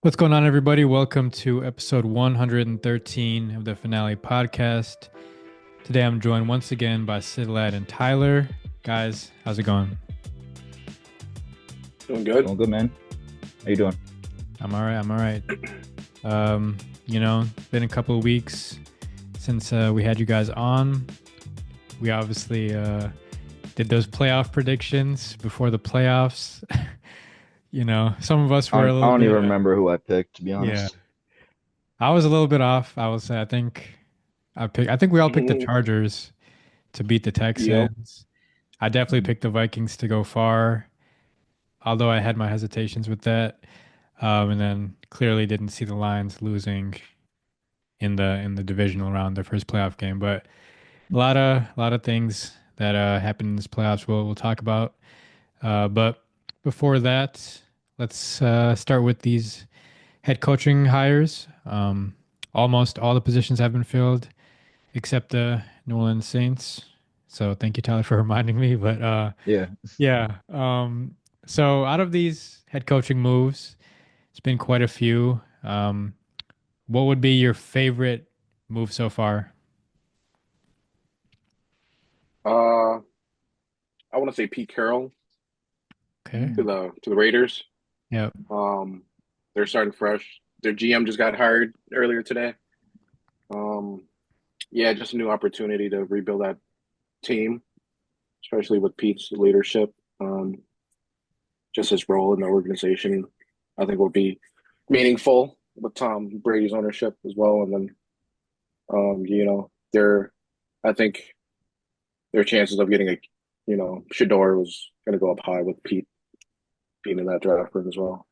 What's going on, everybody? Welcome to episode 113 of the Finale podcast. Today I'm joined once again by Cittilad and Tyler. Guys, how's it going? Doing good. Well, good man. How you doing? I'm all right. I'm all right. Been a couple of weeks since we had you guys on. We obviously did those playoff predictions before the playoffs. Some of us I were a don't, I little don't even bit, remember who I picked, to be yeah. honest. I was a little bit off. I will say. I think we all picked the Chargers to beat the Yep. Texans. I definitely Mhm. picked the Vikings to go far, although I had my hesitations with that. And then clearly didn't see the Lions losing in the divisional round, their first playoff game. But a lot of things that happened in this playoffs we'll talk about. But before that, let's start with these head coaching hires. Almost all the positions have been filled except the New Orleans Saints. So thank you, Tyler, for reminding me. But Yeah. yeah. So out of these head coaching moves, it's been quite a few. What would be your favorite move so far? Uh, I want to say Pete Carroll Okay. to the Raiders. Yep. Um, they're starting fresh. Their GM just got hired earlier today. Um, yeah, just a new opportunity to rebuild that team, especially with Pete's leadership. Just his role in the organization, I think will be meaningful with Tom Brady's ownership as well. And then, I think their chances of getting Shador was going to go up high with Pete being in that draft room as well.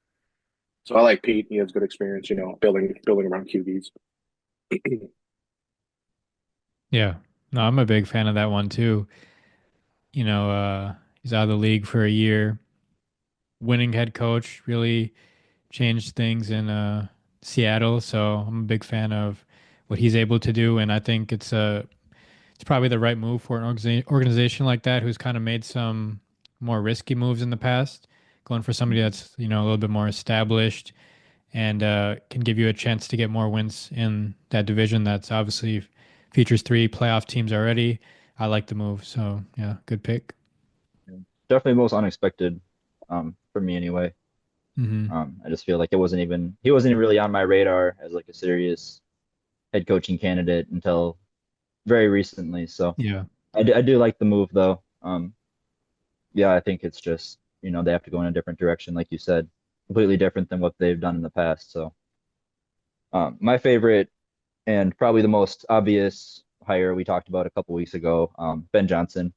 So I like Pete. He has good experience, building around QBs. Yeah. No, I'm a big fan of that one too. He's out of the league for a year. Winning head coach really changed things in Seattle. So I'm a big fan of what he's able to do, and I think it's probably the right move for an organization like that who's kind of made some more risky moves in the past, going for somebody Mhm. that's a little bit more established and can give you a chance to get more wins in that division that's obviously features three playoff teams already. I like the move, so yeah, good pick. Yeah. Definitely most unexpected, for me anyway. Hmm. I just feel like he wasn't even really on my radar as like a serious head coaching candidate until very recently. So Yeah. I do like the move though. Yeah, I think it's just, they have to go in a different direction, like you said, completely different than what they've done in the past. So, my favorite and probably the most obvious hire we talked about a couple weeks ago, Ben Johnson.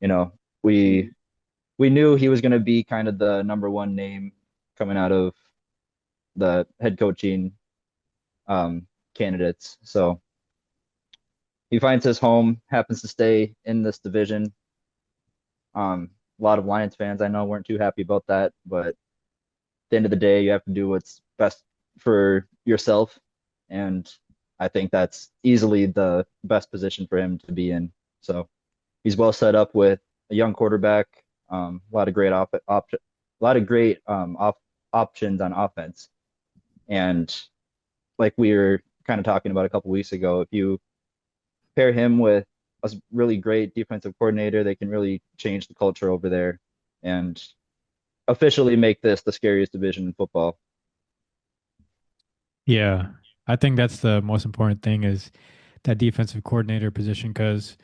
You know, we we knew he was going to be kind of the number one name coming out of the head coaching candidates. So he finds his home, happens to stay in this division. A lot of Lions fans I know weren't too happy about that, but at the end of the day, you have to do what's best for yourself, and I think that's easily the best position for him to be in. So he's well set up with a young quarterback, a lot of great a lot of great options on offense. And like we were kind of talking about a couple weeks ago, if you pair him with a really great defensive coordinator, they can really change the culture over there and officially make this the scariest division in football. Yeah. I think that's the most important thing is that defensive coordinator position because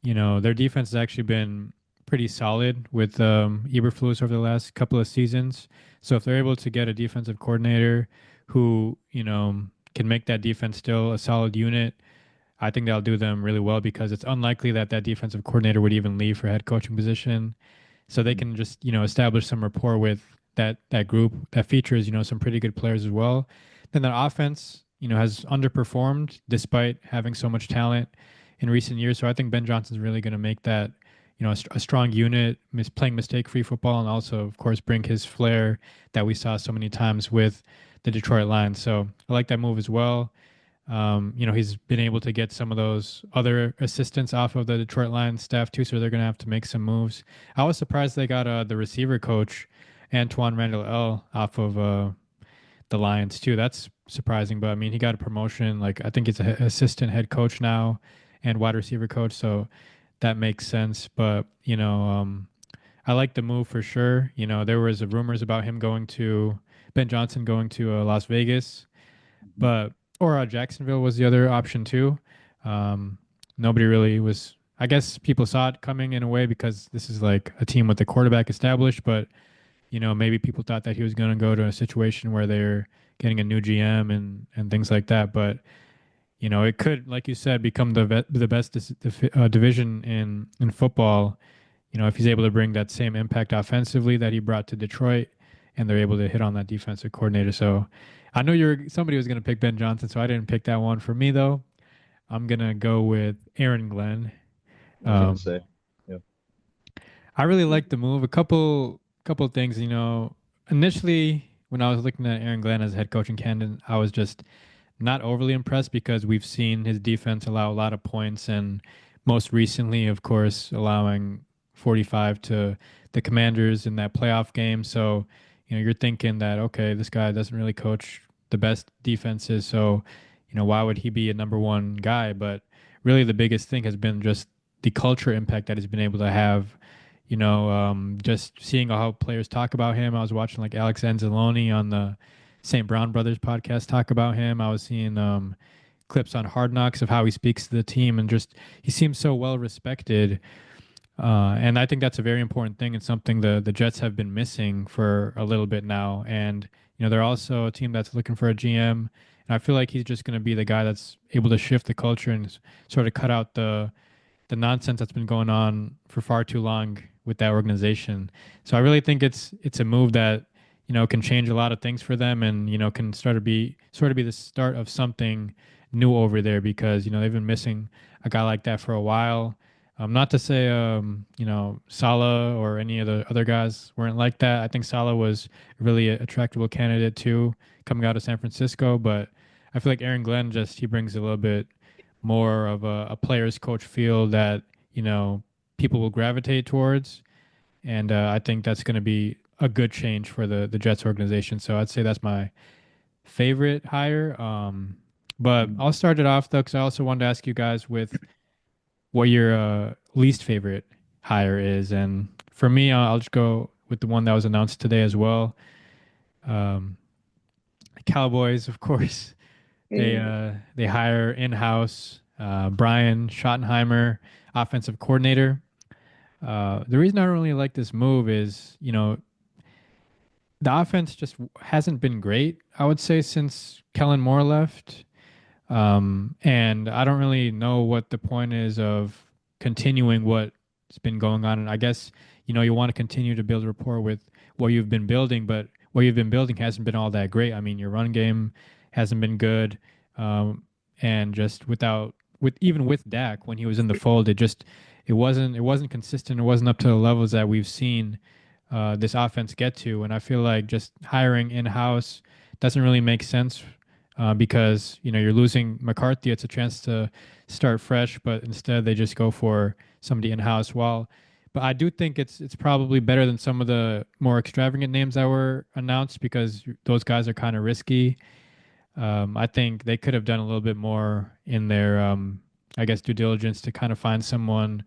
their defense has actually been pretty solid with Eberflus over the last couple of seasons. So if they're able to get a defensive coordinator who, can make that defense still a solid unit, I think that'll do them really well because it's unlikely that that defensive coordinator would even leave for head coaching position. So they can just, establish some rapport with that group that features, some pretty good players as well. Then the offense, has underperformed despite having so much talent in recent years. So I think Ben Johnson's really going to make that, a strong unit, playing mistake-free football, and also, of course, bring his flair that we saw so many times with the Detroit Lions. So I like that move as well. He's been able to get some of those other assistants off of the Detroit Lions staff too, so they're going to have to make some moves. I was surprised they got the receiver coach, Antoine Randall L, off of the Lions too. That's surprising, but I mean, he got a promotion. Like I think he's a assistant head coach now and wide receiver coach, so that makes sense. But I like the move for sure. There was rumors about him going to Ben Johnson going to Las Vegas, Mhm. but or Jacksonville was the other option too. Um, Nobody really was. I guess people saw it coming in a way because this is like a team with the quarterback established, but maybe people thought that he was going to go to a situation where they're getting a new GM and things like that. But it could, like you said, become the best division in football. If he's able to bring that same impact offensively that he brought to Detroit, and they're able to hit on that defensive coordinator. So I know somebody was going to pick Ben Johnson, so I didn't pick that one. For me though, I'm gonna go with Aaron Glenn. I was gonna Um, say, yeah. I really like the move. A couple of things. Initially when I was looking at Aaron Glenn as a head coaching candidate, I was just not overly impressed because we've seen his defense allow a lot of points, and most recently, of course, allowing 45 to the Commanders in that playoff game. So, you're thinking that, okay, this guy doesn't really coach the best defenses. So, why would he be a number one guy? But really, the biggest thing has been just the culture impact that he's been able to have. Just seeing how players talk about him. I was watching like Alex Anzalone on the St. Brown Brothers podcast talk about him. I was seeing clips on Hard Knocks of how he speaks to the team, and just he seems so well respected. And I think that's a very important thing and something the Jets have been missing for a little bit now. And they're also a team that's looking for a GM, and I feel like he's just going to be the guy that's able to shift the culture and sort of cut out the nonsense that's been going on for far too long with that organization. So I really think it's a move that can change a lot of things for them, and can sort of be the start of something new over there because they've been missing a guy like that for a while. Not to say Salah or any of the other guys weren't like that. I think Salah was a really attractable candidate too coming out of San Francisco, but I feel like Aaron Glenn just he brings a little bit more of a player's coach feel that people will gravitate towards, and I think that's going to be a good change for the Jets organization. So I'd say that's my favorite hire. But Mhm. I'll start it off though, because I also wanted to ask you guys with what your least favorite hire is, and for me, I'll just go with the one that was announced today as well. Um, Cowboys, of course. Mm. They hire in-house Brian Schottenheimer, offensive coordinator. The reason I don't really like this move is, the offense just hasn't been great, I would say, since Kellen Moore left. And I don't really know what the point is of continuing what's been going on. And I guess, you want to continue to build rapport with what you've been building, but what you've been building hasn't been all that great. I mean, your run game hasn't been good. Um, and just even with Dak when he was in the fold, it wasn't consistent. It wasn't up to the levels that we've seen this offense get to. And I feel like just hiring in-house doesn't really make sense because you're losing McCarthy. It's a chance to start fresh, but instead they just go for somebody in house. But I do think it's probably better than some of the more extravagant names that were announced because those guys are kind of risky. I think they could have done a little bit more in their, I guess, due diligence to kind of find someone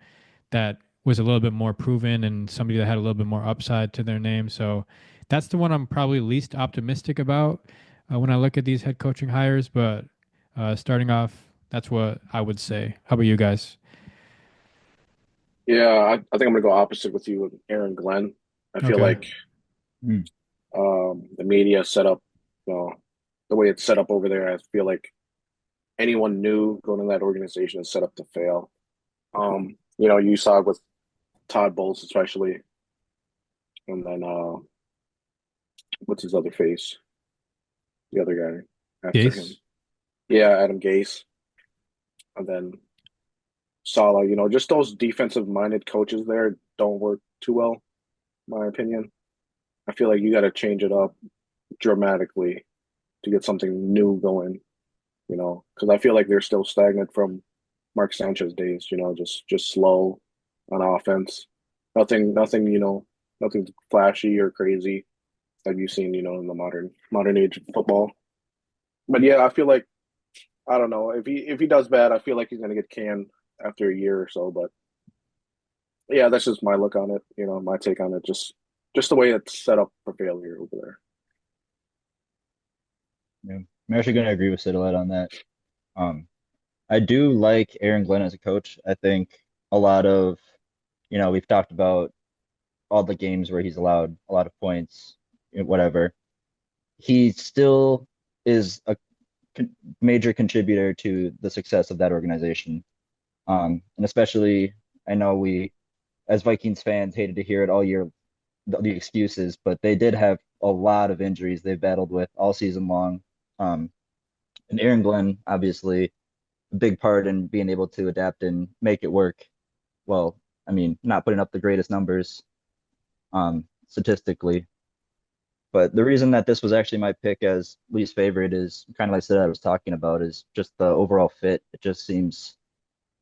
that was a little bit more proven and somebody that had a little bit more upside to their name. So that's the one I'm probably least optimistic about when I look at these head coaching hires. But starting off, that's what I would say. How about you guys? Yeah, I think I'm gonna go opposite with you with Aaron Glenn. I feel Okay. like Mm. the media set up, you know, the way it's set up over there. I feel like anyone new going to that organization is set up to fail. You saw it with Todd Bowles especially, and then what's his other face? The other guy after him. Gase? Yeah, Adam Gase, and then Sala. Just those defensive-minded coaches there don't work too well, in my opinion. I feel like you got to change it up dramatically to get something new going. Because I feel like they're still stagnant from Mark Sanchez days. Just slow on offense. Nothing. Nothing flashy or crazy. that you've seen, in the modern age of football. But yeah, I feel like I don't know if he does bad, I feel like he's gonna get canned after a year or so. But yeah, that's just my look on it. My take on it. Just the way it's set up for failure over there. Yeah. I'm actually going to agree with Cittilad on that. Um, I do like Aaron Glenn as a coach. I think a lot of, we've talked about all the games where he's allowed a lot of points, whatever. He still is a major contributor to the success of that organization. And especially, I know we, as Vikings fans, hated to hear it all year, the excuses, but they did have a lot of injuries they've battled with all season long. Um, and Aaron Glenn, obviously, a big part in being able to adapt and make it work. Well, I mean, not putting up the greatest numbers statistically, but the reason that this was actually my pick as least favorite is kind of like I said I was talking about is just the overall fit. It just seems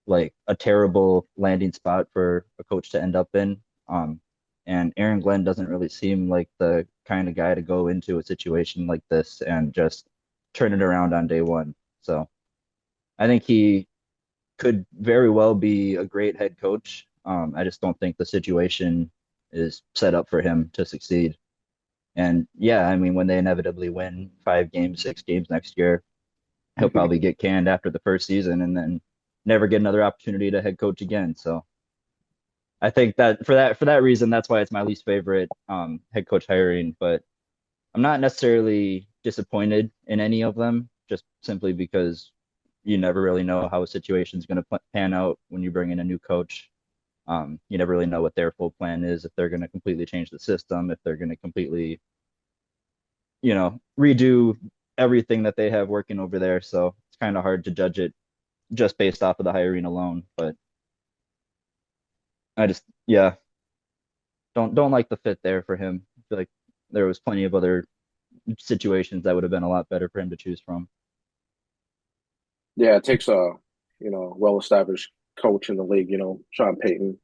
like a terrible landing spot for a coach to end up in. Um, and Aaron Glenn doesn't really seem like the kind of guy to go into a situation like this and just turn it around on day one. So I think he could very well be a great head coach. I just don't think the situation is set up for him to succeed. And yeah, I mean, when they inevitably win 5 games, 6 games next year, he'll probably get canned after the first season and then never get another opportunity to head coach again. So I think that for that reason, that's why it's my least favorite head coach hiring. But I'm not necessarily disappointed in any of them, just simply because you never really know how a situation is going to pan out when you bring in a new coach. You never really know what their full plan is, if they're going to completely change the system, if they're going to completely, redo everything that they have working over there. So it's kind of hard to judge it just based off of the hiring alone. But I just, yeah, don't like the fit there for him. I feel like there was plenty of other situations that would have been a lot better for him to choose from. Yeah, it takes a well-established coach in the league. Sean Payton,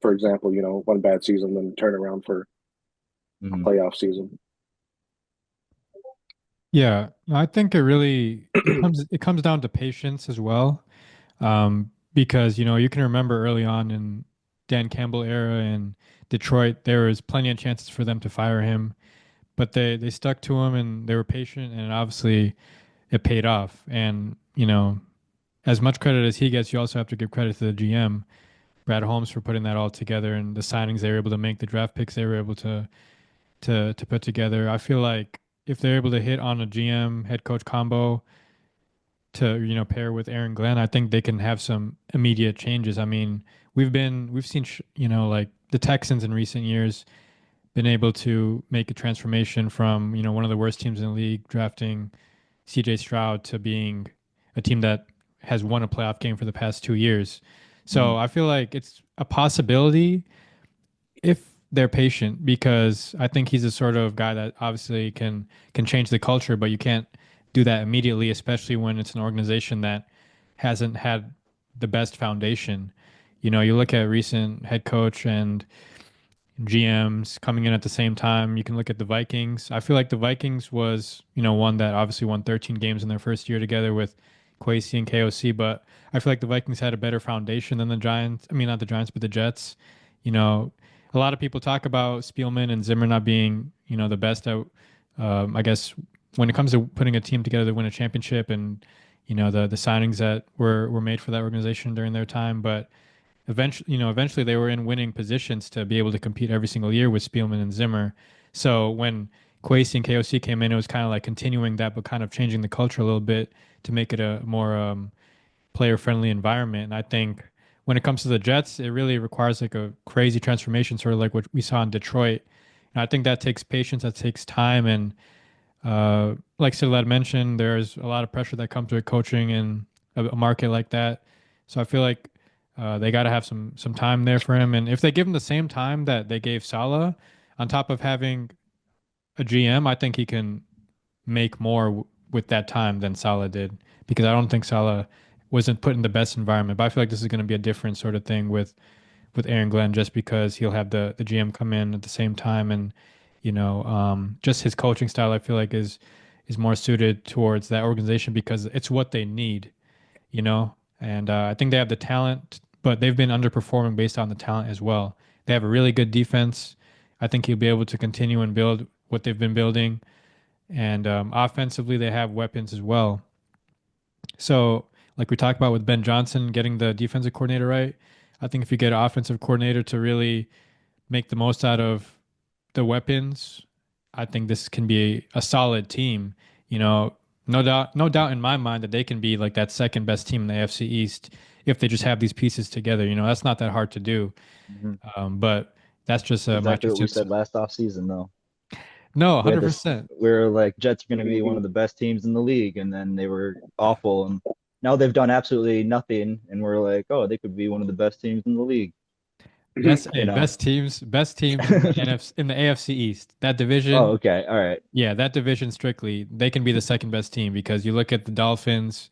for example. One bad season, then turn around for a Hmm. playoff season. Yeah, I think it comes down to patience as well. Because you can remember early on in Dan Campbell era in Detroit, there was plenty of chances for them to fire him, but they stuck to him and they were patient, and obviously it paid off. And as much credit as he gets, you also have to give credit to the GM, Brad Holmes, for putting that all together and the signings they were able to make, the draft picks they were able to put together. I feel like if they're able to hit on a GM head coach combo to pair with Aaron Glenn, I think they can have some immediate changes. I mean, we've seen like the Texans in recent years been able to make a transformation from one of the worst teams in the league, drafting CJ Stroud, to being a team that has won a playoff game for the past 2 years. Hmm. So I feel like it's a possibility if they're patient, because I think he's the sort of guy that obviously can change the culture, but you can't do that immediately, especially when it's an organization that hasn't had the best foundation. You look at recent head coach and GMs coming in at the same time. You can look at the Vikings. I feel like the Vikings was, one that obviously won 13 games in their first year together with Kwesi and KOC, but I feel like the Vikings had a better foundation than the Giants. I mean, not the Giants, but the Jets. You know, a lot of people talk about Spielman and Zimmer not being, the best at, I guess, when it comes to putting a team together to win a championship, and, the signings that were made for that organization during their time. But eventually they were in winning positions to be able to compete every single year with Spielman and Zimmer. So when Kwesi and KOC came in, it was kind of like continuing that, but kind of changing the culture a little bit to make it a more player-friendly environment. And I think when it comes to the Jets, it really requires like a crazy transformation, sort of like what we saw in Detroit. And I think that takes patience, that takes time, and like Cittilad mentioned, there's a lot of pressure that comes with coaching in a market like that. So I feel like they got to have some time there for him. And if they give him the same time that they gave Salah, on top of having a GM, I think he can make more with that time than Salah did, because I don't think Salah wasn't put in the best environment. But I feel like this is going to be a different sort of thing with Aaron Glenn, just because he'll have the GM come in at the same time, and Just his coaching style, I feel like is more suited towards that organization because it's what they need, you know. And I think they have the talent, but they've been underperforming based on the talent as well. They have a really good defense. I think he'll be able to continue and build what they've been building. And offensively, they have weapons as well. So, like we talked about with Ben Johnson getting the defensive coordinator right, I think if you get an offensive coordinator to really make the most out of the weapons, I think this can be a solid team. You know, no doubt in my mind that they can be like that second best team in the AFC East if they just have these pieces together. That's not that hard to do. Mhm. But that's just my Exactly two what we cents. said last offseason, though. No, We had this, 100%. we were like, Jets are going to be one Mhm. of the best teams in the league, and then they were awful. And now they've done absolutely nothing, and we're like, oh, they could be one of the best teams in the league, you know? Best teams in the NFC, in the AFC East. That Oh, division, okay. All right. yeah, that division strictly, they can be the second best team because you look at the Dolphins,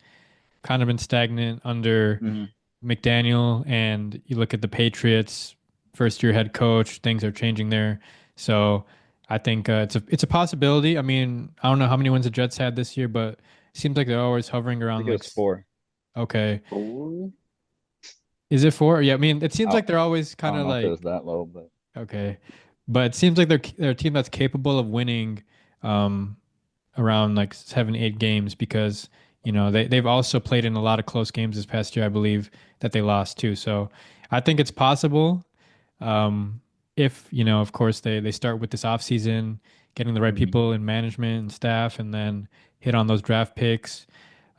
kind of been stagnant under Hmm. McDaniel, and you look at the Patriots, first year head coach, things are changing there. So I think it's a possibility. I mean, I don't know how many wins the Jets had this year, but it seems like they're always hovering I around think it like was four. okay. Oh, Is it four? Yeah, I mean, it seems I, like they're always I kind don't of know if it was like that low, but okay, but it seems like they're a team that's capable of winning um around like 7, 8 games because they've also played in a lot of close games this past year, I believe that they lost too. So I think it's possible. Um, if of course they start with this offseason, getting the right mhm. people in management and staff, and then hit on those draft picks.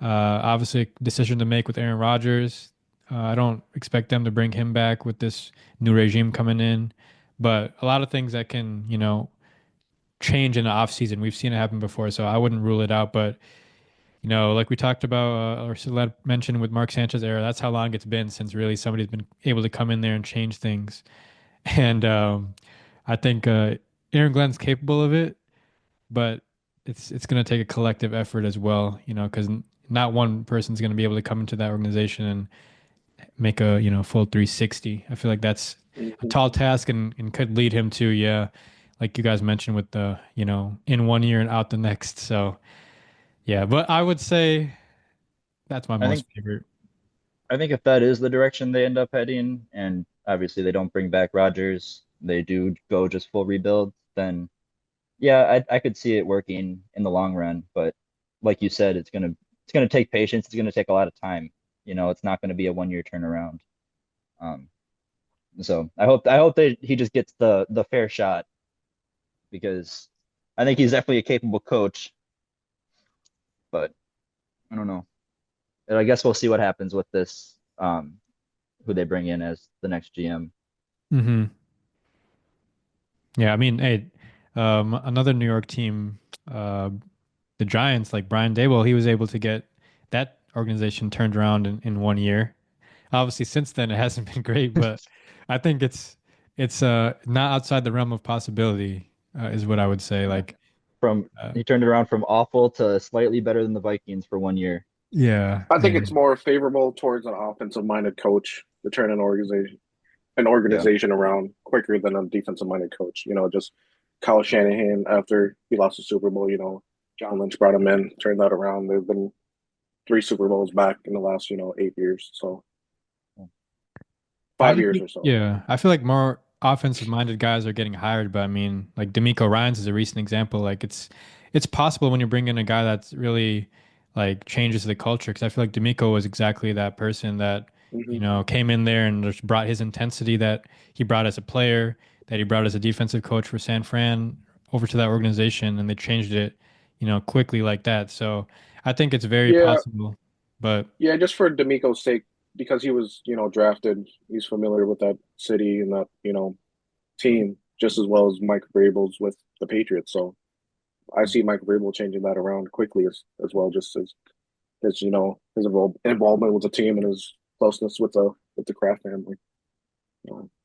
Obviously, a decision to make with Aaron Rodgers. I don't expect them to bring him back with this new regime coming in, but a lot of things that can change in the offseason. We've seen it happen before, so I wouldn't rule it out. But like we talked about, or Cittilad mentioned with Mark Sanchez era, that's how long it's been since really somebody's been able to come in there and change things. And I think Aaron Glenn's capable of it, but it's going to take a collective effort as well. Because not one person's going to be able to come into that organization and make a full 360. I feel like that's a mhm. tall task and could lead him to yeah, like you guys mentioned with the in one year and out the next. So yeah, but I would say that's my I most think favorite. I think if that is the direction they end up heading, and obviously they don't bring back Rodgers, they do go just full rebuild, then yeah, I could see it working in the long run. But like you said, it's gonna take patience. It's gonna take a lot of time. It's not gonna be a 1 year turnaround. Um, so I hope that he just gets the fair shot because I think he's definitely a capable coach. But I don't know. And I guess we'll see what happens with this. Who they bring in as the next GM. Hmm. Yeah, I mean, hey, another New York team, uh, the Giants, like Brian Daboll, he was able to get that organization turned around in one year. Obviously, since then it hasn't been great, but I think it's not outside the realm of possibility, is what I would say. Yeah. Like, From uh, he turned around from awful to slightly better than the Vikings for 1 year. yeah, I think it's and more favorable towards an offensive-minded coach to turn an Yeah. organization around quicker than a defensive-minded coach. Just Kyle Shanahan after he lost the Super Bowl. John Lynch brought him in, turned that around. They've been three Super Bowls back in the last 8 years, so I 5 years or so. yeah, I feel like more offensive minded guys are getting hired, but I mean, like D'Amico Ryans is a recent example. Like it's possible when you bring in a guy that's really like changes the culture. Because I feel like D'Amico was exactly that person that Hmm. came in there and just brought his intensity that he brought as a player, that he brought as a defensive coach for San Fran over to that organization, and they changed it, quickly like that. So I think it's very Yeah, possible, but yeah. Just for D'Amico's sake, because he was drafted, he's familiar with that city and that team just as well as Mike Vrabel's with the Patriots. So I see Mike Vrabel changing that around quickly as well, just as his his involvement with the team and his closeness with the Kraft family.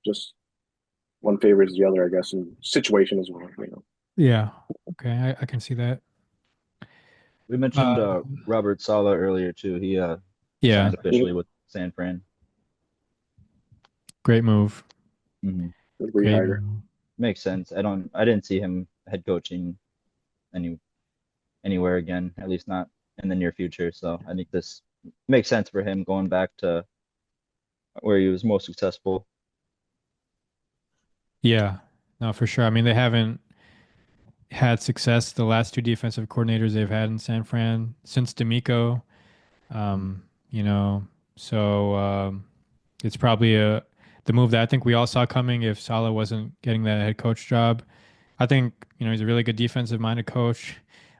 Just one favors the other, I guess, and situation as well. yeah, okay, I can see that. We mentioned Uh, Robert Sala earlier too. He yeah, signed officially with San Fran. great move. Hmm. Great Rehire. move. Makes sense. I didn't see him head coaching any anywhere again, at least not in the near future. So I think this makes sense for him going back to where he was most successful. Yeah, no, for sure. I mean, they haven't had success the last two defensive coordinators they've had in San Fran since D'Amico. Um, you know, so it's probably the move that I think we all saw coming if Saleh wasn't getting that head coach job. I think, he's a really good defensive minded coach.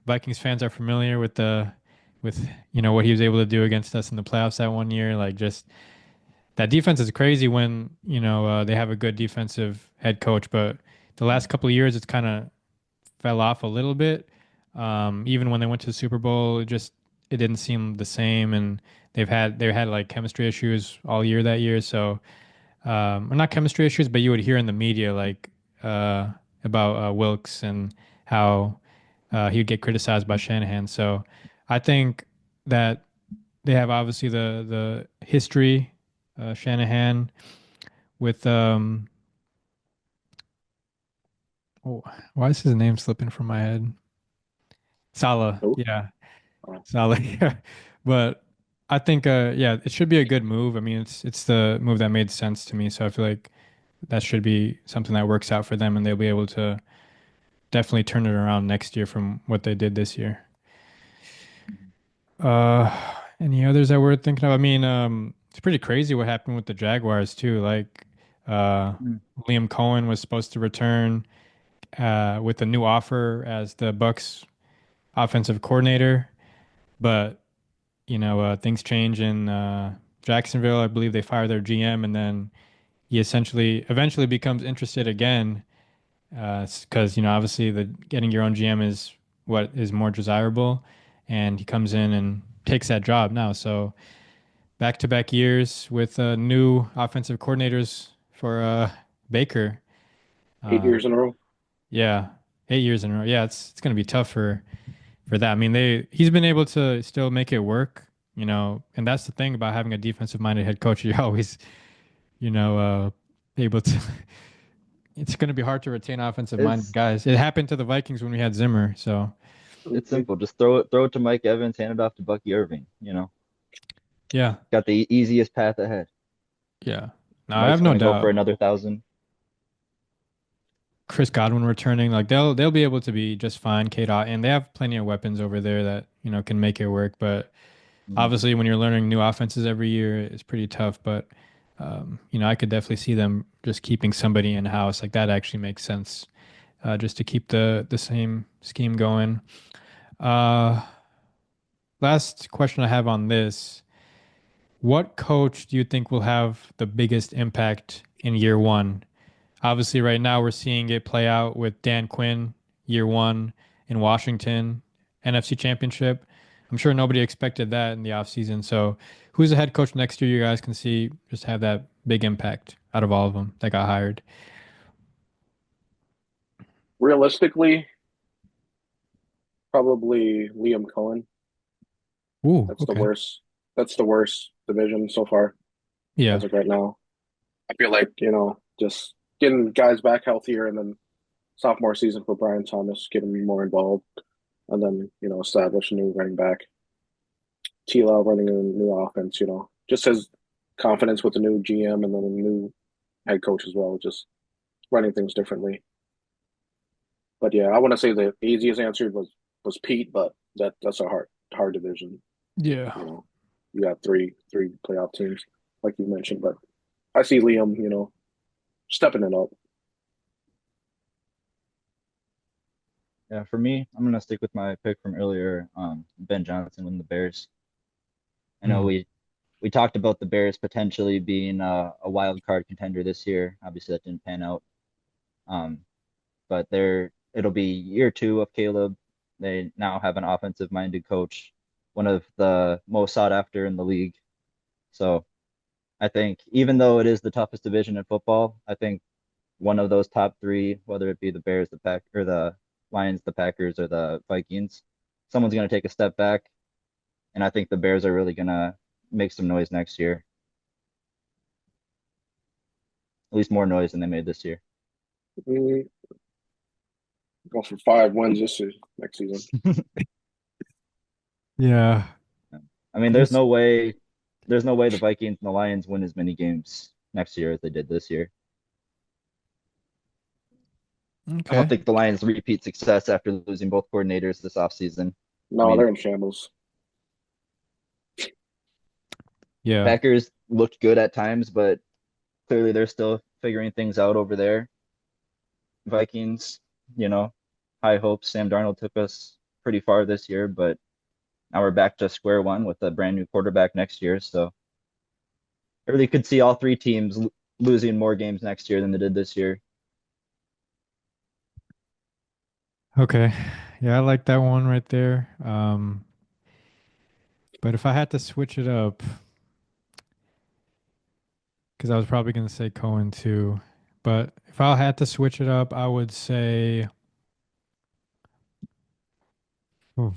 Vikings fans are familiar with what he was able to do against us in the playoffs that one year. Like just that defense is crazy when, they have a good defensive head coach, but the last couple of years it's kind of fell off a little bit. Even when they went to the Super Bowl, it didn't seem the same, and they had like chemistry issues all year that year. So, or not chemistry issues, but you would hear in the media like uh, about Wilkes and how he would get criticized by Shanahan. So, I think that they have obviously the history, Shanahan with oh, why is his name slipping from my head? Salah, Who? yeah. Oh, Solid. Yeah. But I think yeah, it should be a good move. I mean, it's the move that made sense to me. So I feel like that should be something that works out for them and they'll be able to definitely turn it around next year from what they did this year. Any others that we're thinking of? I mean, it's pretty crazy what happened with the Jaguars too. Like uh Mm. Liam Cohen was supposed to return with a new offer as the Bucks offensive coordinator, but things change in Jacksonville. I believe they fire their GM, and then he eventually becomes interested again, because obviously the getting your own GM is what is more desirable, and he comes in and takes that job now. So back-to-back years with new offensive coordinators for Baker. eight Uh, years in a row. yeah, 8 years in a row. Yeah, it's going to be tough for that. I mean, he's been able to still make it work, and that's the thing about having a defensive minded head coach. You're always, able to. It's going to be hard to retain offensive minded It's guys. It happened to the Vikings when we had Zimmer. So it's Mhm. simple. Just throw it to Mike Evans, hand it off to Bucky Irving. yeah, Got the easiest path ahead. yeah. No, I have Mike's no gonna go for doubt. another 1,000. Chris Godwin returning, like they'll be able to be just fine. K dot, and they have plenty of weapons over there that can make it work. But Mhm. obviously, when you're learning new offenses every year, it's pretty tough. But I could definitely see them just keeping somebody in house. Like that actually makes sense, just to keep the same scheme going. Uh, Last question I have on this: what coach do you think will have the biggest impact in year one? Obviously, right now we're seeing it play out with Dan Quinn, year one in Washington, NFC Championship. I'm sure nobody expected that in the offseason. So, who's the head coach next year you guys can see just have that big impact out of all of them that got hired? Realistically, probably Liam Cohen. Ooh, That's the okay. worst. That's the worst division so far Yeah. as of right now. I feel like, just getting guys back healthier and then sophomore season for Brian Thomas, getting more involved, and then, establish a new running back. Tila running a new offense, just his confidence with the new GM and then a new head coach as well, just running things differently. But yeah, I want to say the easiest answer was Pete, but that's a hard division. Yeah. You know, you got three playoff teams like you mentioned, but I see Liam, stepping it up. Yeah, for me, I'm gonna stick with my pick from earlier, Ben Johnson with the Bears. I know Hmm. we talked about the Bears potentially being a wild card contender this year. Obviously, that didn't pan out. Um, but it'll be year two of Caleb. They now have an offensive minded coach, one of the most sought after in the league. So I think even though it is the toughest division in football, I think one of those top three, whether it be the Bears, the Pack, or the Lions, the Packers, or the Vikings, someone's going to take a step back, and I think the Bears are really going to make some noise next year, at least more noise than they made this year. Mm, Go for 5 wins next season. Yeah. I mean, It's there's no way the Vikings and the Lions win as many games next year as they did this year. I don't okay. think the Lions repeat success after losing both coordinators this offseason. I No, mean, they're in shambles. Yeah. Packers looked good at times, but clearly they're still figuring things out over there. Vikings, you know, high hopes. Sam Darnold took us pretty far this year, but now we're back to square one with a brand new quarterback next year. So I really could see all three teams losing more games next year than they did this year. Okay. Yeah, I like that one right there. But if I had to switch it up, because I was probably going to say Cohen too, but if I had to switch it up, I would say I'll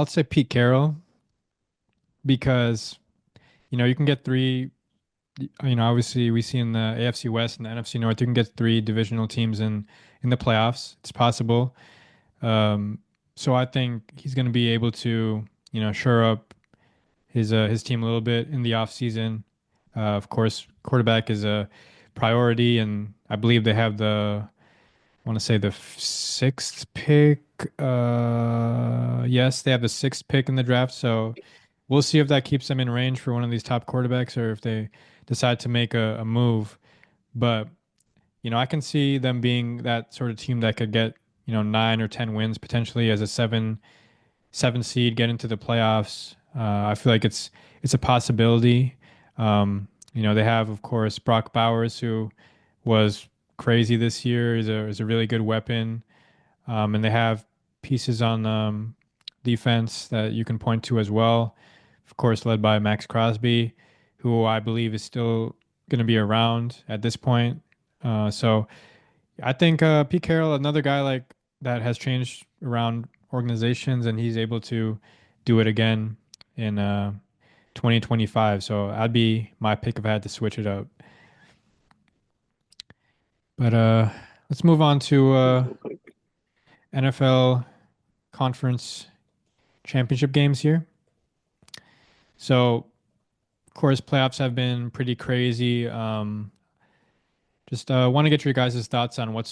say Pete Carroll because you can get three. Obviously we see in the AFC West and the NFC North, you can get three divisional teams in the playoffs. It's possible. Um, so I think he's going to be able to, shore up his team a little bit in the off season. Of course, quarterback is a priority, and I believe they have I want to say the sixth pick. Yes, they have the sixth pick in the draft. So we'll see if that keeps them in range for one of these top quarterbacks, or if they decide to make a move. But I can see them being that sort of team that could get 9 or 10 wins potentially as a seven seed, get into the playoffs. I feel like it's a possibility. They have, of course, Brock Bowers, who was crazy this year. Is a really good weapon, and they have pieces on defense that you can point to as well. Of course, led by Max Crosby, who I believe is still going to be around at this point. So I think Pete Carroll, another guy like that, has changed around organizations, and he's able to do it again in 2025. So that'd be my pick if I had to switch it up. But let's move on to NFL conference championship games here. So, of course, playoffs have been pretty crazy. Just want to get your guys' thoughts on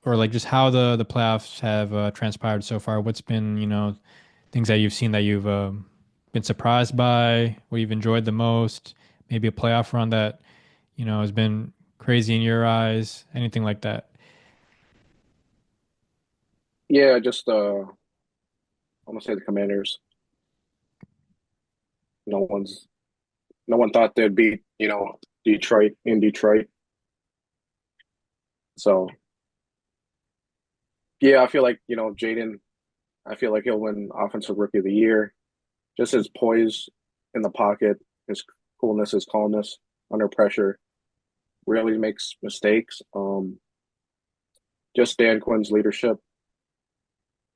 or like just how the playoffs have transpired so far. What's been, things that you've seen that you've been surprised by, what you've enjoyed the most, maybe a playoff run that, has been crazy in your eyes, anything like that. Yeah, just I'm gonna say the Commanders. No one's no one thought they'd beat, Detroit in Detroit. So yeah, I feel like, Jaden, I feel like he'll win offensive rookie of the year. Just his poise in the pocket, his coolness, his calmness under pressure, rarely makes mistakes. Just Dan Quinn's leadership,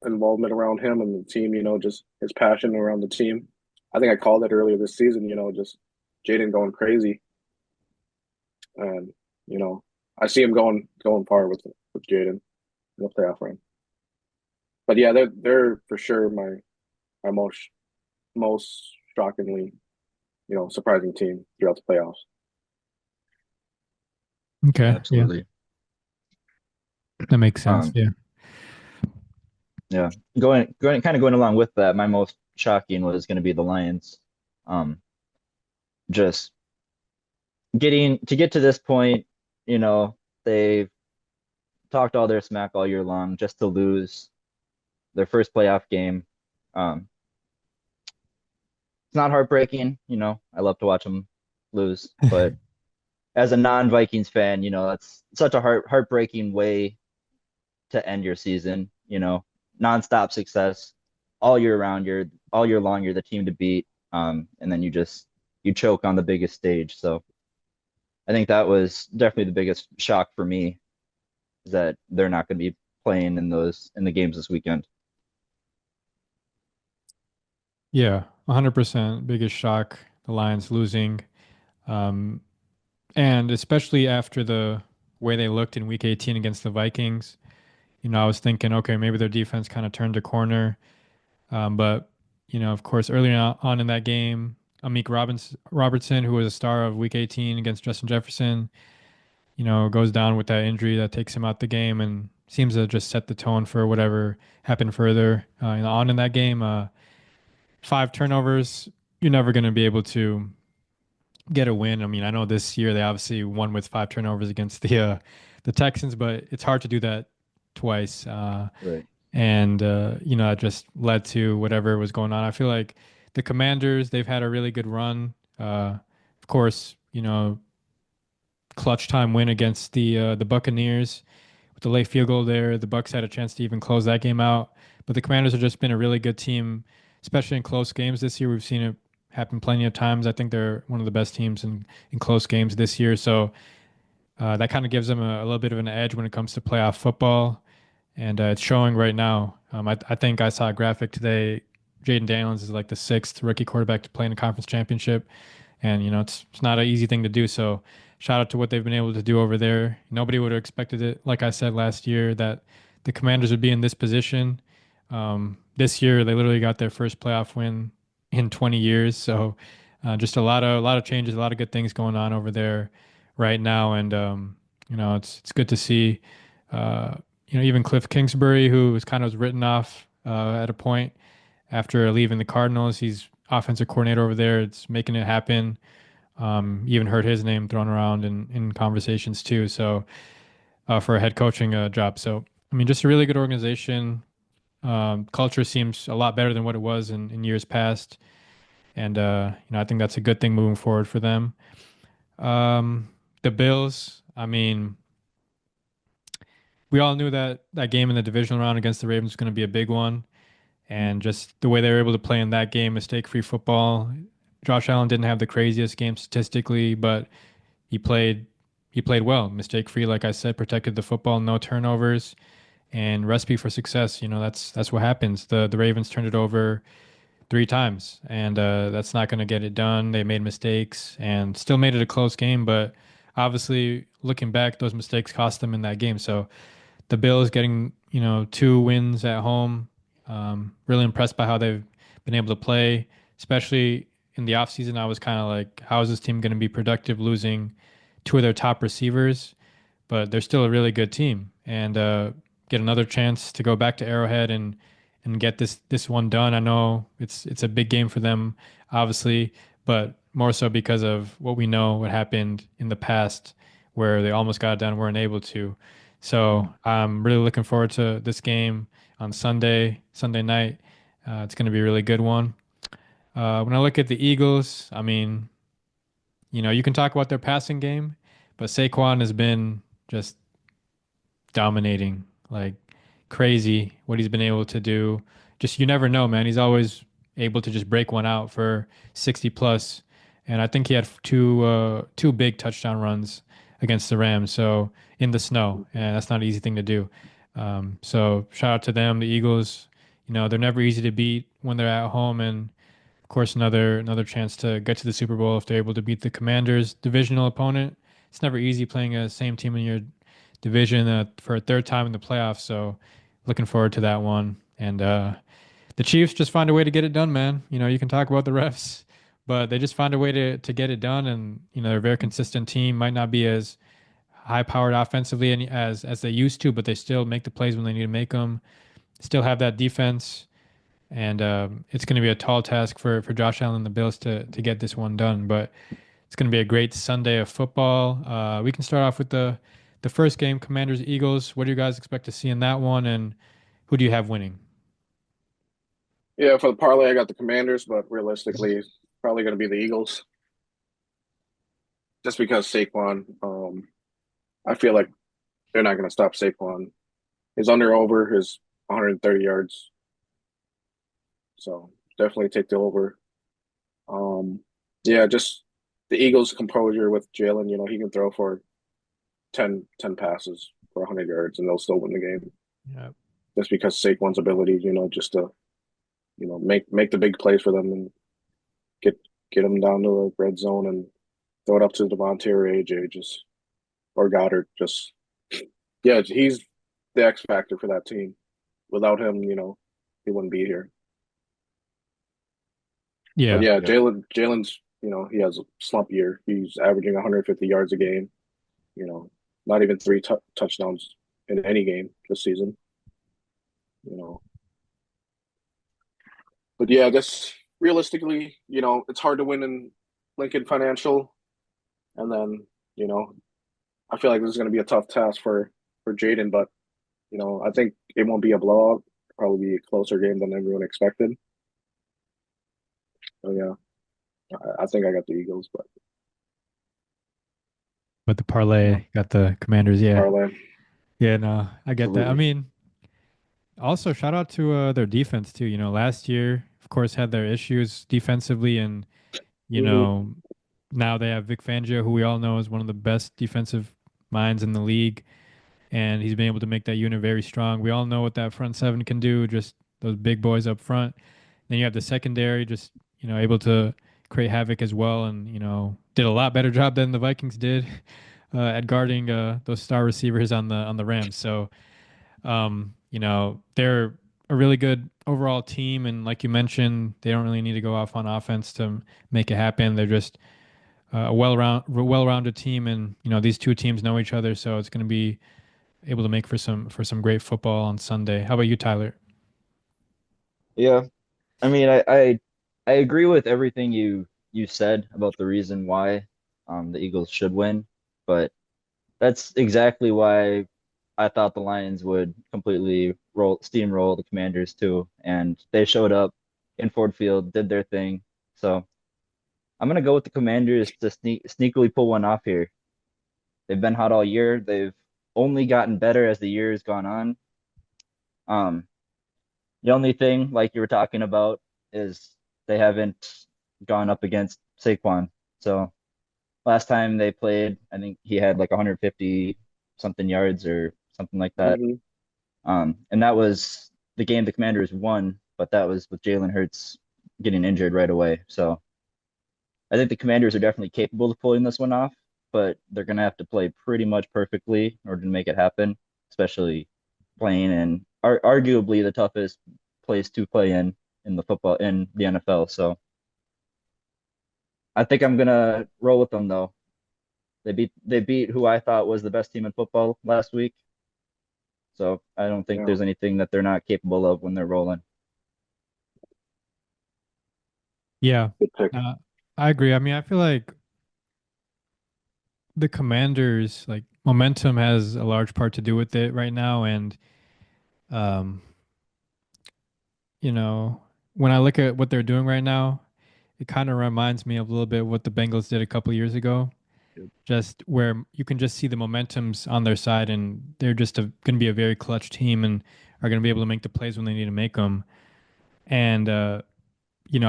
involvement around him and the team, just his passion around the team. I think I called it earlier this season, just Jaden going crazy. And, I see him going far with Jaden in the playoff run. But yeah, they're for sure my most shockingly, surprising team throughout the playoffs. Okay, yeah, Absolutely. that makes sense. Um, Yeah. yeah. Going along with that, my most shocking was going to be the Lions. Um, just get to this point, you know, they've talked all their smack all year long just to lose their first playoff game. Um, it's not heartbreaking, I love to watch them lose, but as a non-Vikings fan, that's such a heartbreaking way to end your season, nonstop success all year round, you're all year long, you're the team to beat. And then you choke on the biggest stage. So I think that was definitely the biggest shock for me is that they're not going to be playing in the games this weekend. Yeah. 100% biggest shock, the Lions losing. Um, and especially after the way they looked in week 18 against the Vikings, I was thinking, okay, maybe their defense kind of turned a corner. But, of course, earlier on in that game, Robertson, who was a star of week 18 against Justin Jefferson, goes down with that injury that takes him out the game and seems to just set the tone for whatever happened further on in that game. Five turnovers, you're never going to be able to get a win. I mean, I know this year they obviously won with five turnovers against the Texans, but it's hard to do that twice. Right. And that just led to whatever was going on. I feel like the Commanders, they've had a really good run. Of course, clutch time win against the Buccaneers with the late field goal there. The Bucks had a chance to even close that game out, but the Commanders have just been a really good team, especially in close games this year. We've seen it happen plenty of times. I think they're one of the best teams in close games this year. So that kind of gives them a little bit of an edge when it comes to playoff football, and it's showing right now. I think I saw a graphic today. Jaden Daniels is like the sixth rookie quarterback to play in a conference championship, and it's not an easy thing to do. So shout out to what they've been able to do over there. Nobody would have expected it, like I said last year, that the Commanders would be in this position. This year, they literally got their first playoff win in 20 years. So just a lot of changes, a lot of good things going on over there right now, and it's good to see. Uh, even Cliff Kingsbury, who was kind of written off at a point after leaving the Cardinals, he's offensive coordinator over there. It's making it happen. Even heard his name thrown around in conversations too. So for a head coaching job. So I mean, just a really good organization. Culture seems a lot better than what it was in years past, and I think that's a good thing moving forward for them. Um, the Bills. I mean, we all knew that that game in the divisional round against the Ravens was going to be a big one, and just the way they were able to play in that game, mistake-free football. Josh Allen didn't have the craziest game statistically, but he played he played well, mistake-free, like I said, protected the football, no turnovers, and recipe for success. That's what happens. The Ravens turned it over three times, and that's not going to get it done. They made mistakes and still made it a close game, but obviously, looking back, those mistakes cost them in that game. So the Bills getting, two wins at home. Really impressed by how they've been able to play, especially in the offseason. I was kind of like, how is this team going to be productive losing two of their top receivers? But they're still a really good team, and get another chance to go back to Arrowhead and get this one done. I know it's a big game for them, obviously, but more so because of what we know what happened in the past where they almost got it done, weren't able to. So I'm really looking forward to this game on Sunday night. It's going to be a really good one. When I look at the Eagles, I mean, you can talk about their passing game, but Saquon has been just dominating, like crazy what he's been able to do. Just you never know, man. He's always able to just break one out for 60 plus. And I think he had two big touchdown runs against the Rams, so in the snow, and that's not an easy thing to do. So shout out to them, the Eagles. They're never easy to beat when they're at home, and of course another chance to get to the Super Bowl if they're able to beat the Commanders, divisional opponent. It's never easy playing a same team in your division for a third time in the playoffs. So looking forward to that one. And the Chiefs just find a way to get it done, man. You can talk about the refs, but they just find a way to get it done. And they're a very consistent team. Might not be as high powered offensively as they used to, but they still make the plays when they need to make them. Still have that defense. And it's going to be a tall task for Josh Allen and the Bills to get this one done. But it's going to be a great Sunday of football. We can start off with the first game, Commanders Eagles. What do you guys expect to see in that one, and who do you have winning? Yeah, for the parlay, I got the Commanders, but realistically, it's probably going to be the Eagles, just because Saquon. I feel like they're not going to stop Saquon. His under over is 130 yards, so definitely take the over. Um, yeah, just the Eagles' composure with Jalen. He can throw for 10 passes for 100 yards, and they'll still win the game. Yeah. Just because Saquon's ability, just to make the big plays for them. And get get him down to the red zone and throw it up to Devontae or AJ, just or Goddard. Just yeah, he's the X factor for that team. Without him, he wouldn't be here. But Yeah. yeah, Yep. Jalen's he has a slump year. He's averaging 150 yards a game. You know, not even three touchdowns in any game this season. You know, but yeah, I guess realistically, it's hard to win in Lincoln Financial, and then I feel like this is going to be a tough task for Jaden, but I think it won't be a blowout. Probably be a closer game than everyone expected. So yeah, I think I got the Eagles, but But the yeah, parlay got the Commanders. Yeah. parlay Yeah, no, I get that. I absolutely. mean, also shout out to their defense too. Last year, of course, had their issues defensively, and you Hmm. know, now they have Vic Fangio, who we all know is one of the best defensive minds in the league, and he's been able to make that unit very strong. We all know what that front seven can do, just those big boys up front. Then you have the secondary, just able to create havoc as well, and did a lot better job than the Vikings did at guarding those star receivers on the Rams. So they're a really good overall team, and like you mentioned, they don't really need to go off on offense to make it happen. They're just a well-rounded team, and these two teams know each other, so it's going to be able to make for some great football on Sunday. How about you, Tyler? Yeah. I mean, I agree with everything you said about the reason why the Eagles should win, but that's exactly why I thought the Lions would completely steamroll the Commanders too, and they showed up in Ford Field, did their thing. So I'm gonna go with the Commanders to sneakily pull one off here. They've been hot all year. They've only gotten better as the year has gone on. Um, the only thing, like you were talking about, is they haven't gone up against Saquon. So last time they played, I think he had like 150 something yards or something like that. Hmm. And that was the game the Commanders won, but that was with Jalen Hurts getting injured right away. So I think the Commanders are definitely capable of pulling this one off, but they're going to have to play pretty much perfectly in order to make it happen, especially playing in arguably the toughest place to play in the NFL. So I think I'm gonna roll with them though. They beat who I thought was the best team in football last week. So I don't think Yeah, there's anything that they're not capable of when they're rolling. Yeah, good pick. uh, I agree. I mean, I feel like the Commanders, like momentum, has a large part to do with it right now, and um, you know, when I look at what they're doing right now, it kind of reminds me of a little bit what the Bengals did a couple of years ago, just where you can just see the momentum's on their side, and they're just going to be a very clutch team and are going to be able to make the plays when they need to make them. And I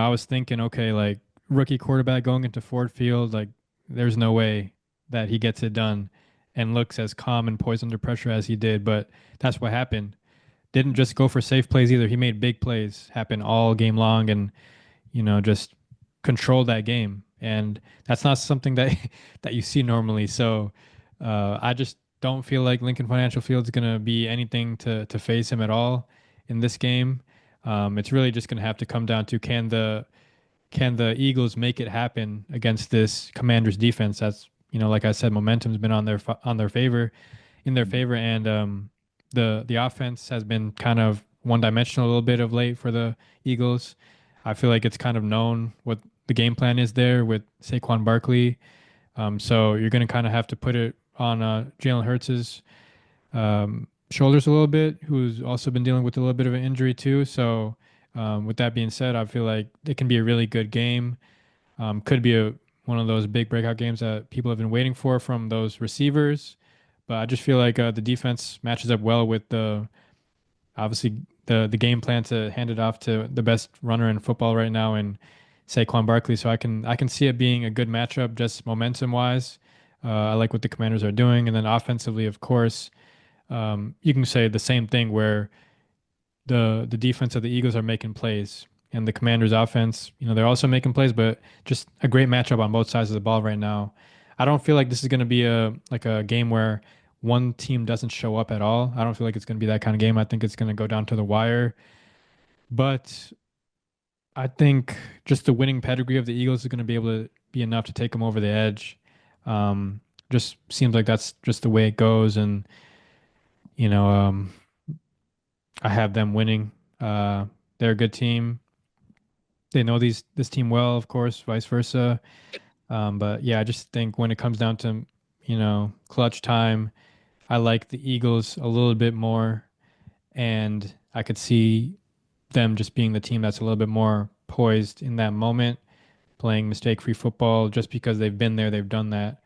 was thinking, okay, like rookie quarterback going into Ford Field, like there's no way that he gets it done and looks as calm and poised under pressure as he did. But that's what happened. Didn't just go for safe plays either. He made big plays happen all game long and, just controlled that game. And that's not something that that you see normally. So I just don't feel like Lincoln Financial Field is going to be anything to face him at all in this game. It's really just going to have to come down to can the Eagles make it happen against this Commanders defense? That's like I said, momentum's been on their favor, in their favor, and the offense has been kind of one dimensional a little bit of late for the Eagles. I feel like it's kind of known what the game plan is there with Saquon Barkley. So you're going to kind of have to put it on Jalen Hurts's shoulders a little bit, who's also been dealing with a little bit of an injury too. So, with that being said, I feel like it can be a really good game. Could be one of those big breakout games that people have been waiting for from those receivers. But I just feel like the defense matches up well with obviously the game plan to hand it off to the best runner in football right now and Saquon Barkley. So I can see it being a good matchup just momentum wise. I like what the Commanders are doing, and then offensively, of course, you can say the same thing where the defense of the Eagles are making plays. and the Commanders offense, they're also making plays, but just a great matchup on both sides of the ball right now. I don't feel like this is going to be a game where one team doesn't show up at all. I don't feel like it's going to be that kind of game. I think it's going to go down to the wire. But I think just the winning pedigree of the Eagles is going to be able to be enough to take them over the edge. Um, just seems like that's just the way it goes, and you know, I have them winning. They're a good team. They know this team well, of course, vice versa. But yeah, I just think when it comes down to, clutch time, I like the Eagles a little bit more, and I could see them just being the team that's a little bit more poised in that moment, playing mistake-free football, just because they've been there, they've done that.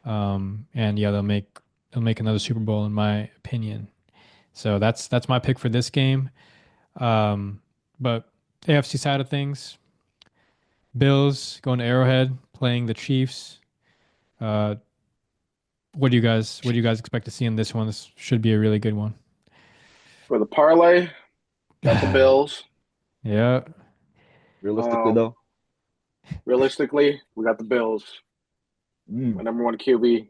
And yeah, they'll make another Super Bowl in my opinion. So that's my pick for this game. Um, but AFC side of things, Bills going to Arrowhead, playing the Chiefs. Uh, what do you guys expect to see in this one? This should be a really good one. For the parlay, got the Bills. Yeah. Realistically, Um, though, realistically, we got the Bills. My mm, number one QB,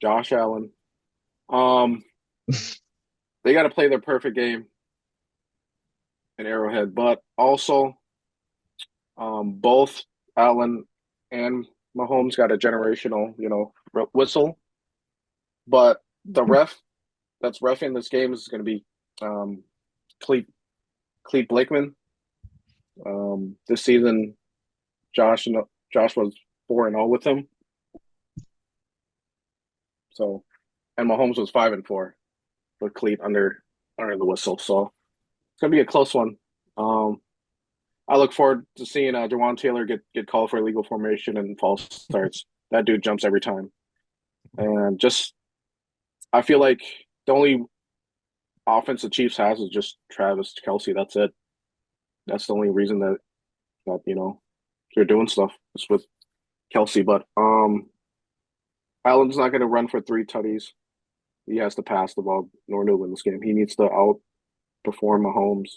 Josh Allen. Um, they got to play their perfect game in Arrowhead, but also, both Allen and Mahomes got a generational, whistle. But the ref that's refing this game is going to be um, Clete Clete Blakeman. This season, Josh was 4-0 with him. So, and Mahomes was 5-4 with Clete under the whistle. So it's gonna be a close one. Um, I look forward to seeing Jawan Taylor get called for illegal formation and false starts. That dude jumps every time, and just I feel like the only offense the Chiefs has is just Travis Kelsey. That's it. That's the only reason that they're doing stuff is with Kelsey. But Allen's not going to run for three tutties. He has to pass the ball nor to win this game. He needs to outperform Mahomes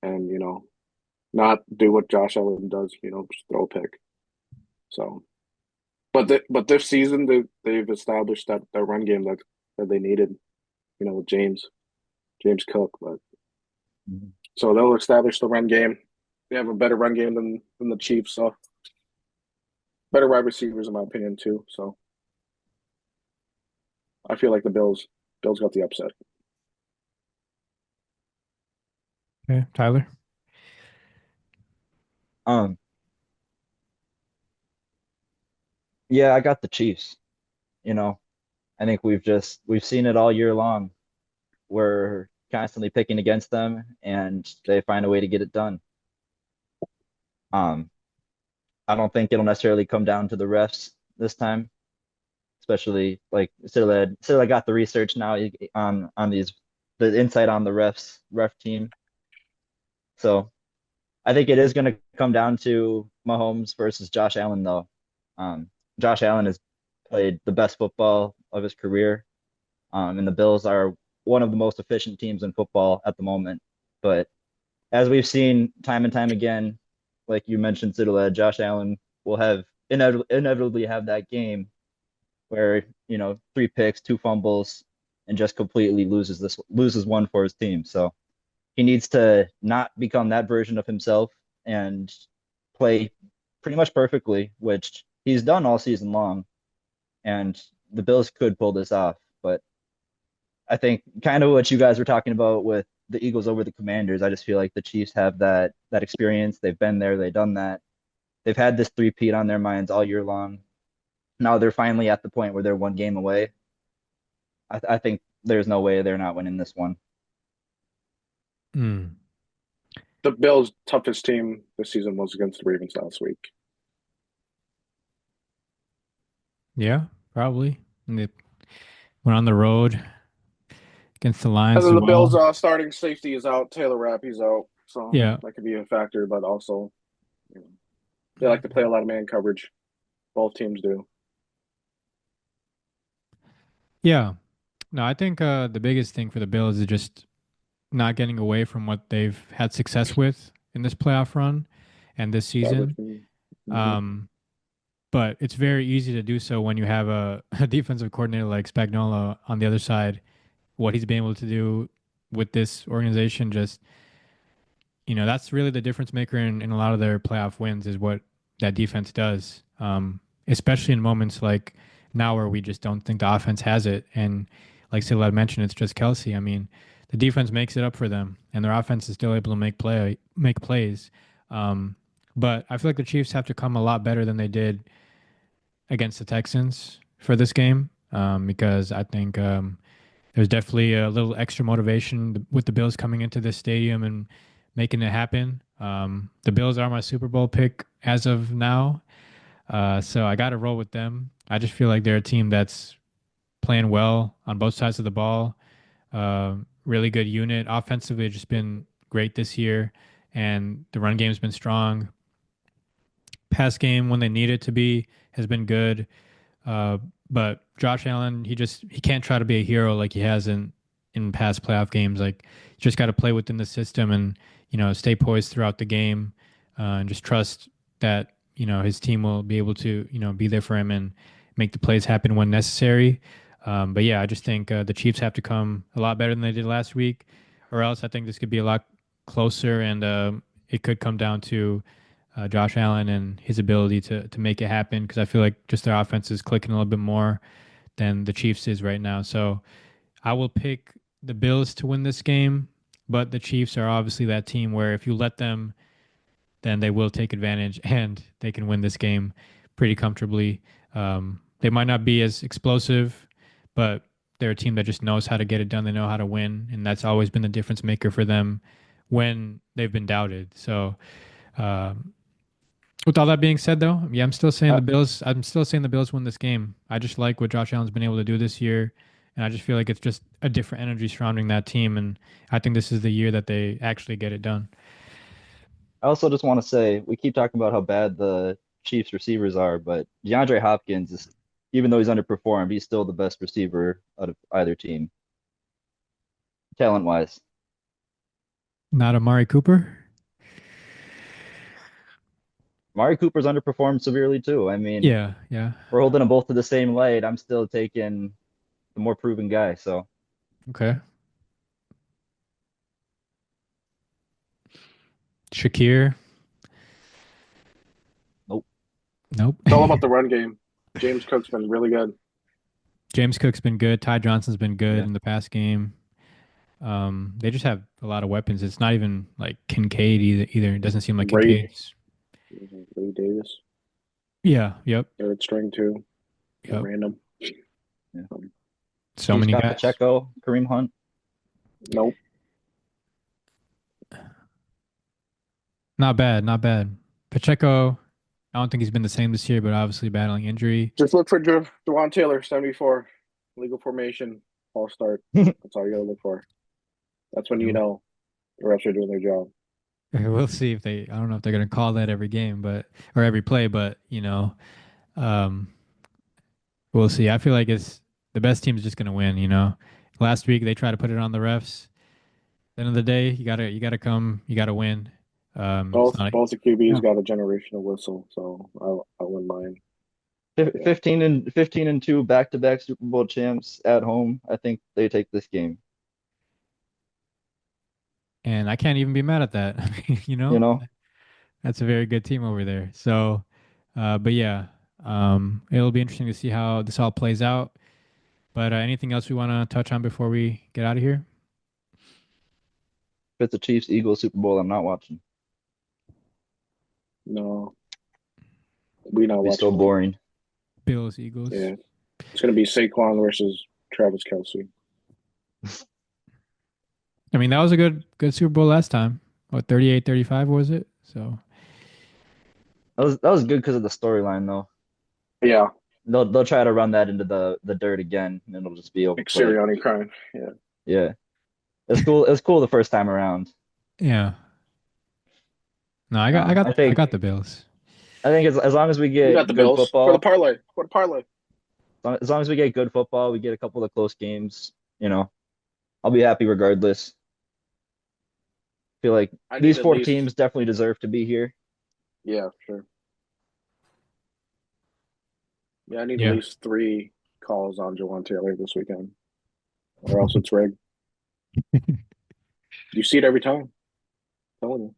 and not do what Josh Allen does. Just throw a pick. So, but this season they've established that the run game that they needed. With James Cook, but mm, so they'll establish the run game. They have a better run game than the Chiefs. So better wide receivers in my opinion too. So I feel like the Bills got the upset. Okay, Tyler. um, yeah, I got the Chiefs. You know, I think we've seen it all year long. We're constantly picking against them, and they find a way to get it done. Um, I don't think it'll necessarily come down to the refs this time, especially like Cittilad got the research now on the insight on the ref team. So I think it is going to come down to Mahomes versus Josh Allen, though. Josh Allen has played the best football of his career, and the Bills are one of the most efficient teams in football at the moment. But as we've seen time and time again, like you mentioned, Citadel, Josh Allen will have inevitably have that game where three picks, two fumbles, and just completely loses one for his team. So he needs to not become that version of himself and play pretty much perfectly, which he's done all season long. And the Bills could pull this off, but I think kind of what you guys were talking about with the Eagles over the Commanders. I just feel like the Chiefs have that experience. They've been there, they've done that. They've had this three-peat on their minds all year long. Now they're finally at the point where they're one game away. I think there's no way they're not winning this one. Mm. The Bills' toughest team this season was against the Ravens last week. Yeah, probably. And they went on the road against the And Lions then as the Bills' well. starting safety is out. Taylor Rapp, he's out, so Yeah. that could be a factor. But also, you know, they like to play a lot of man coverage. Both teams do. Yeah. No, I think the biggest thing for the Bills is just not getting away from what they've had success with. in this playoff run and this season. Mm-hmm. Um, but it's very easy to do so when you have a defensive coordinator like Spagnuolo on the other side. What he's been able to do with this organization, just that's really the difference maker in a lot of their playoff wins is what that defense does. Especially in moments like now where we just don't think the offense has it. And like Cittilad mentioned, it's just Kelsey. I mean, the defense makes it up for them, and their offense is still able to make plays. Um, but I feel like the Chiefs have to come a lot better than they did against the Texans for this game, because I think there's definitely a little extra motivation with the Bills coming into this stadium and making it happen. The Bills are my Super Bowl pick as of now, so I got to roll with them. I just feel like they're a team that's playing well on both sides of the ball. Really good unit. Offensively, just been great this year, and the run game's been strong. Pass game when they need it to be has been good. Uh, but Josh Allen, he can't try to be a hero like he has in past playoff games. Like you just got to play within the system and stay poised throughout the game, and just trust that his team will be able to be there for him and make the plays happen when necessary. But yeah, I just think the Chiefs have to come a lot better than they did last week, or else I think this could be a lot closer, and it could come down to Josh Allen and his ability to make it happen because I feel like just their offense is clicking a little bit more than the Chiefs is right now. So I will pick the Bills to win this game, but the Chiefs are obviously that team where if you let them, then they will take advantage and they can win this game pretty comfortably. They might not be as explosive, but they're a team that just knows how to get it done. They know how to win, and that's always been the difference maker for them when they've been doubted. So um, with all that being said, though, yeah, I'm still saying Uh, the Bills. I'm still saying the Bills win this game. I just like what Josh Allen's been able to do this year, and I just feel like it's just a different energy surrounding that team. And I think this is the year that they actually get it done. I also just want to say we keep talking about how bad the Chiefs receivers are, but DeAndre Hopkins is, even though he's underperformed, he's still the best receiver out of either team, talent wise. Not Amari Cooper. Mari Cooper's underperformed severely too. I mean, Yeah, yeah. we're holding them both to the same light. I'm still taking the more proven guy. So Okay. Shakir. nope. Nope. It's all about the run game. James Cook's been really good. James Cook's been good. Ty Johnson's been good Yeah. in the past game. They just have a lot of weapons. It's not even like Kincaid either. It doesn't seem like Ray, Kincaid's. Ray Davis, Yeah. Yep. third string too. Yep. Random. Yeah. Um, So Chiefs many got guys. Pacheco, Kareem Hunt. nope. Not bad, not bad. Pacheco, I don't think he's been the same this year, but obviously battling injury. Just look for Jawan Taylor, 74, legal formation, all start. That's all you gotta look for. That's when you We'll know the refs are doing their job. we'll see if they. I don't know if they're gonna call that every game, but or every play, but um, we'll see. I feel like it's the best team's just gonna win. Last week they tried to put it on the refs. At the end of the day, you gotta come, you gotta win. It's Both not. both the QBs Yeah. got a generational whistle, so I wouldn't mind. Yeah. 15-2 back-to-back Super Bowl champs at home. I think they take this game. And I can't even be mad at that. I mean, You know, that's a very good team over there. So, but yeah, it'll be interesting to see how this all plays out. But anything else we want to touch on before we get out of here? if it's a Chiefs Eagles Super Bowl, I'm not watching. No, we not It'd be so watching that. boring. Bills, Eagles. Yeah, it's gonna be Saquon versus Travis Kelsey. I mean, that was a good Super Bowl last time. What, 38-35 was it? So, That was good because of the storyline though. Yeah, They'll try to run that into the dirt again, and it'll just be Nick overplayed. Sirianni crying. Yeah, Yeah, it's cool. It was cool the first time around. yeah. No, I got I I got I think got the Bills. I think as long as we you got get the good Bills for the football, parlay. For the parlay. as long as we get good football, we get a couple of close games. I'll be happy regardless. feel like I need these at four least, teams definitely deserve to be here. yeah, sure. Yeah, I need at Yeah. least 3 calls on Jawan Taylor this weekend, or else it's rigged. You see it every time. I'm telling you.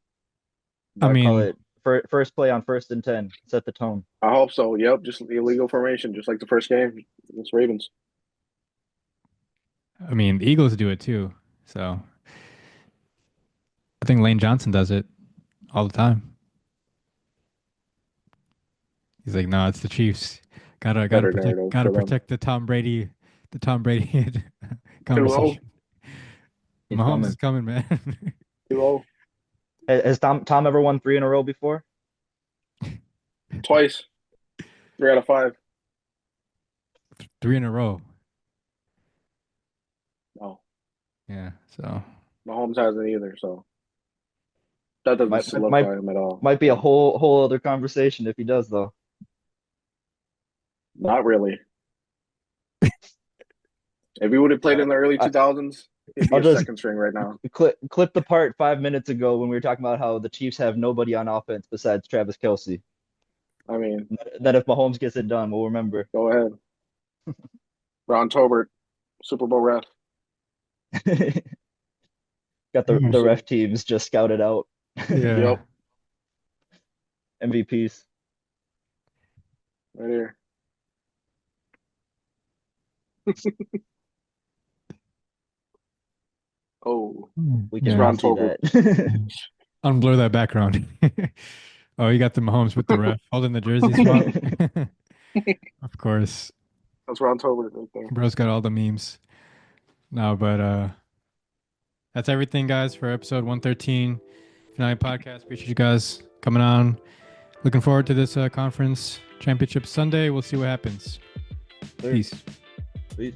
I I call mean, it first play on 1st and 10. Set the tone. I hope so. Yep, just illegal formation, just like the first game. It's Ravens. the Eagles do it too. So I think Lane Johnson does it all the time. He's like, no, it's the Chiefs. Gotta Better protect, narrative gotta for them. protect the Tom Brady 2-0, conversation. He's Mahomes is coming. coming, man. 2-0, Has Tom ever won 3 in a row before? twice, 3 out of 5. 3 in a row. No, Yeah. So Mahomes hasn't either, so that doesn't Might might solidify him at all. might be a So, whole other conversation if he does though. not really. If he would have played Uh, in the early I, 2000s, he'd be I'll a just second string right now. clip the part 5 minutes ago when we were talking about how the Chiefs have nobody on offense besides Travis Kelce. I mean, Then if Mahomes gets it done, we'll remember. go ahead. Ron Tobert, Super Bowl ref. Got the So, ref teams just scouted out. yeah. yep, MVPs. right here. Oh, We it's cannot Ron Yeah. see Tobert. that. Unblur that background. Oh, you got the Mahomes with the ref holding the jersey swap. Of course. That's Ron Tobert right there. Bro's got all the memes. No, but that's everything, guys, for episode 113 Finale Podcast. Appreciate you guys coming on. Looking forward to this conference championship Sunday. We'll see what happens. Sure. Peace. Peace.